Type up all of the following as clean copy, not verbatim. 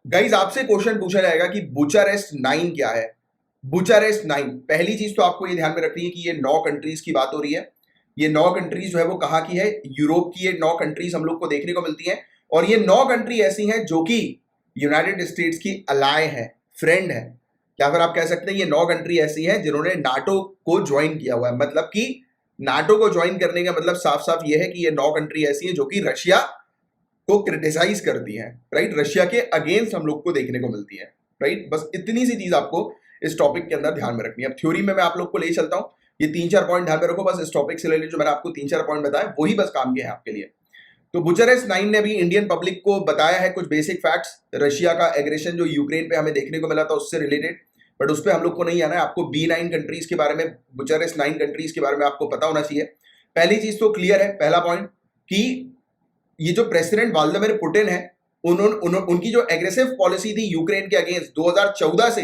Guys आपसे question पूछा जाएगा कि बुचारेस्ट 9 क्या है। बुचारेस्ट 9, पहली चीज तो आपको ये ध्यान में रखनी है कि ये 9 कंट्रीज की बात हो रही है। ये 9 कंट्रीज जो है वो कहाँ की है, यूरोप की ये 9 कंट्रीज हम लोग को देखने को मिलती हैं। और ये 9 कंट्री ऐसी हैं जो कि यूनाइटेड स्टेट्स की अलाय है, फ्रेंड है, या फिर आप कह सकते हैं ये 9 कंट्री ऐसी हैं जिन्होंने नाटो को ज्वाइन किया हुआ है। मतलब कि नाटो को ज्वाइन करने का मतलब साफ साफ ये है कि ये 9 कंट्री ऐसी हैं जो कि रशिया को क्रिटिसाइज करती हैं, राइट, रशिया के अगेंस्ट हम लोग को देखने को मिलती है, राइट। बस इतनी सी चीज आपको इस टॉपिक के अंदर ध्यान में रखनी है। अब थ्योरी में मैं आप लोग को ले चलता हूं, ये 3-4 पॉइंट ध्यान में रखो, बस इस टॉपिक से रिलेटेड जो मैंने आपको 3-4 पॉइंट बताया वही बस काम के हैं आपके लिए। तो बुचारेस्ट 9 ने भी इंडियन पब्लिक को बताया है कुछ बेसिक फैक्ट्स, रशिया का एग्रेशन जो यूक्रेन पे हमें देखने को मिला था उससे रिलेटेड, बट उस पर हम लोग को नहीं आना है। आपको B9 कंट्रीज के बारे में, बुचारेस्ट 9 कंट्रीज के बारे में आपको पता होना चाहिए। पहली चीज तो क्लियर है, पहला पॉइंट, कि ये जो प्रेसिडेंट व्लादिमीर पुतिन है, उनकी जो एग्रेसिव पॉलिसी थी यूक्रेन के अगेंस्ट 2014 से,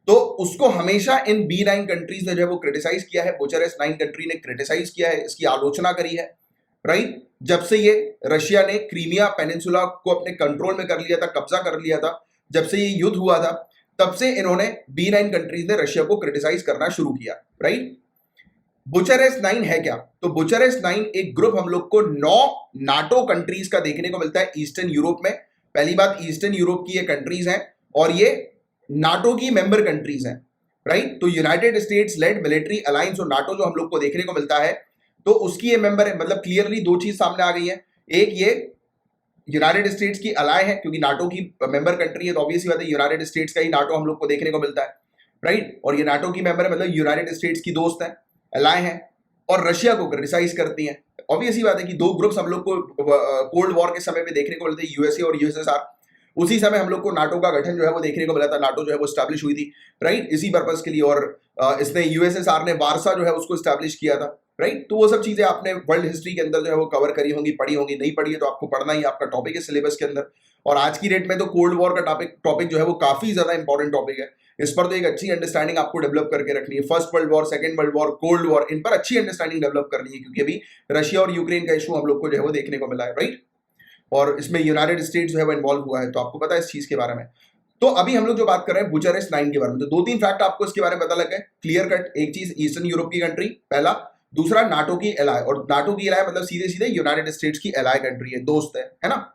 तो उसको हमेशा इन B9 कंट्रीज ने जो है वो क्रिटिसाइज किया है। बुचारेस्ट 9 कंट्री ने क्रिटिसाइज किया है, इसकी आलोचना करी है, राइट। जब से ये रशिया ने क्रीमिया पेनिनसुला को अपने कंट्रोल में कर लिया था, कब्जा कर लिया था, जब से ये युद्ध हुआ था, तब से इन्होंने B9 कंट्रीज ने रशिया को क्रिटिसाइज करना शुरू किया, राइट। बुचारेस्ट 9 है क्या? तो बुचारेस्ट 9 एक ग्रुप हम लोग को 9 नाटो कंट्रीज का देखने को मिलता है ईस्टर्न यूरोप में। पहली बात, ईस्टर्न यूरोप की ये कंट्रीज हैं और ये नाटो की मेंबर कंट्रीज हैं, राइट। तो United States led military alliance और नाटो जो हम लोग को देखने को मिलता है, तो उसकी ये मेंबर है। मतलब क्लियरली दो चीज सामने आ गई है, एक ये यूनाइटेड स्टेट्स की अलाय है क्योंकि नाटो की मेंबर कंट्री है, तो ऑब्वियसली बात है यूनाइटेड स्टेट्स का ही नाटो हम लोग को देखने को मिलता है, राइट। और ये नाटो की मेंबर है, मतलब यूनाइटेड स्टेट्स की दोस्त है, अलाय हैं, और रशिया को क्रिटिसाइज करती हैं। ऑब्वियसली बात है कि दो ग्रुप्स हम लोग को कोल्ड वॉर के समय पे देखने को मिलते हैं, यूएसए और यूएसएसआर। उसी समय हम लोग को नाटो का गठन जो है वो देखने को मिला था, नाटो जो है वो स्टैब्लिश हुई थी, राइट, इसी पर्पस के लिए। और इसने यूएसएसआर ने वारसा जो है उसको स्टैब्लिश किया था, राइट। तो वो सब चीजें आपने वर्ल्ड हिस्ट्री के अंदर जो है वो कवर करी होंगी, पढ़ी होंगी, नहीं पढ़ी है तो आपको पढ़ना ही आपका टॉपिक है सिलेबस के अंदर। और आज की डेट में तो कोल्ड वॉर का टॉपिक जो है वो काफी ज्यादा इंपॉर्टेंट टॉपिक है। इस पर तो एक अच्छी अंडरस्टैंडिंग आपको डेवलप करके रखनी है। First world war, second world war, cold war, इन पर अच्छी अंडरस्टैंडिंग डेवलप करनी है, क्योंकि अभी रशिया और यूक्रेन का इशू हम लोग को जो है वो देखने को मिला है, राइट। और इसमें यूनाइटेड स्टेट्स जो है वो इन्वॉल्व हुआ है, तो आपको पता है इस चीज के बारे में। तो अभी हम लोग जो बात कर रहे हैं बुचारेस्ट 9 के बारे में, तो 2-3 फैक्ट आपको इसके बारे में पता लग गए, क्लियर कट। एक चीज, ईस्टर्न यूरोप की कंट्री, पहला। दूसरा, नाटो की एलाय, और नाटो की एलाय मतलब सीधे सीधे यूनाइटेड स्टेट्स की एलाय कंट्री है, दोस्त है ना।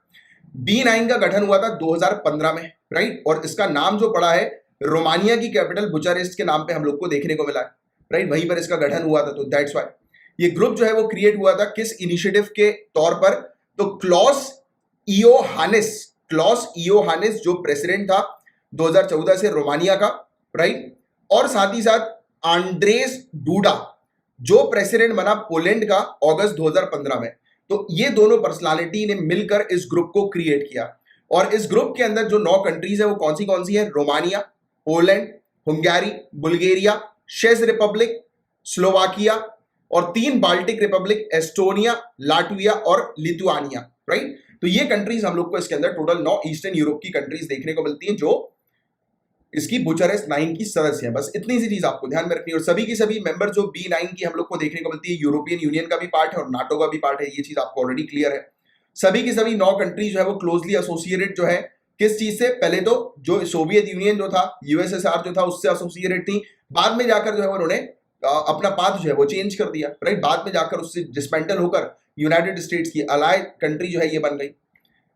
B9 का गठन हुआ था 2015 में, राइट। और इसका नाम जो पड़ा है, रोमानिया की कैपिटल बुचारेस्ट के नाम पे हम लोग को देखने को मिला है, राइट, वहीं पर इसका गठन हुआ था। तो दैट्स व्हाई ये ग्रुप जो है वो क्रिएट हुआ था, किस इनिशिएटिव के तौर पर? तो क्लॉस इयोहानिस जो प्रेसिडेंट था 2014 से रोमानिया का, राइट, और साथ ही साथ आंड्रेस डूडा जो प्रेसिडेंट बना पोलैंड का अगस्त 2015 में। तो ये दोनों पर्सनालिटी ने मिलकर इस ग्रुप को क्रिएट किया। और इस ग्रुप के अंदर जो 9 कंट्रीज है वो कौन सी है? रोमानिया, पोलैंड, हंगेरी, बुल्गारिया, चेक रिपब्लिक, स्लोवाकिया, और 3 बाल्टिक रिपब्लिक, एस्टोनिया, लाटविया और लिथुआनिया, राइट। तो ये कंट्रीज हम लोग को इसके अंदर टोटल 9 ईस्टर्न यूरोप की कंट्रीज देखने को मिलती हैं जो इसकी बुचारेस्ट 9 की सदस्य है। बस इतनी सी चीज आपको ध्यान में रखनी है। और सभी की सभी मेंबर जो B9 की हम लोग को देखने को मिलती है, यूरोपियन यूनियन का भी पार्ट है और नाटो का भी पार्ट है, ये चीज आपको ऑलरेडी क्लियर है। सभी की सभी 9 कंट्रीज जो है वो क्लोजली एसोसिएटेड जो है किस चीज से? पहले तो जो सोवियत यूनियन जो था, यूएसएसआर जो था, उससे एसोसिएटेड थी। बाद में जाकर जो है उन्होंने अपना पाथ जो है वो चेंज कर दिया, राइट। बाद में जाकर उससे डिसमेंटल होकर यूनाइटेड स्टेट्स की अलाय कंट्री जो है ये बन गई।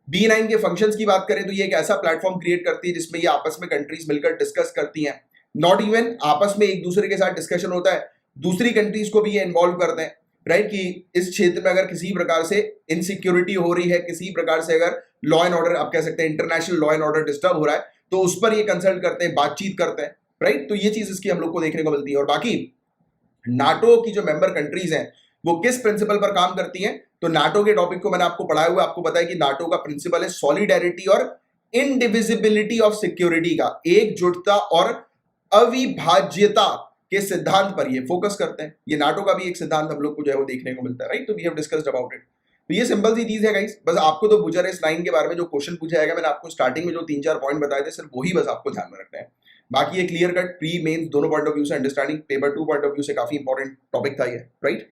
B9 के फंक्शंस की बात करें तो ये एक ऐसा प्लेटफॉर्म क्रिएट करती है जिसमें ये आपस में कंट्रीज मिलकर डिस्कस करती हैं। नॉट इवन आपस में एक दूसरे के साथ डिस्कशन होता है, दूसरी कंट्रीज को भी ये इन्वॉल्व करते हैं, राइट, कि इस क्षेत्र में अगर किसी प्रकार से इनसिक्योरिटी हो रही है, किसी प्रकार से अगर लॉ एंड ऑर्डर, आप कह सकते हैं international law and order disturb हो रहा है, तो उस पर ये कंसल्ट करते हैं, बातचीत करते हैं, राइट। तो ये चीज इसकी हम लोग को देखने को मिलती है। और बाकी नाटो की जो मेंबर कंट्रीज हैं वो किस प्रिंसिपल पर काम करती हैं? तो नाटो के टॉपिक को मैंने आपको पढ़ाया हुआ, आपको पता है कि नाटो का प्रिंसिपल है सॉलिडेरिटी और इनडिविजिबिलिटी ऑफ सिक्योरिटी का, एकजुटता और अविभाज्यता के सिद्धांत पर ये फोकस करते हैं। ये नाटो का भी एक सिद्धांत हम लोग को जो है वो देखने को मिलता है, राइट। तो we have discussed about it. तो ये सिंपल सी चीज है गाइस। बस आपको तो बुचारेस्ट 9 के बारे में जो क्वेश्चन पूछा जाएगा, मैंने आपको स्टार्टिंग में जो 3-4 पॉइंट बताए थे, सिर्फ वही बस आपको ध्यान में रखना है। बाकी ये क्लियर कट प्री मेंस दोनों पॉइंट ऑफ व्यू से understanding paper 2 point of view से काफी इंपॉर्टेंट टॉपिक था ये, राइट।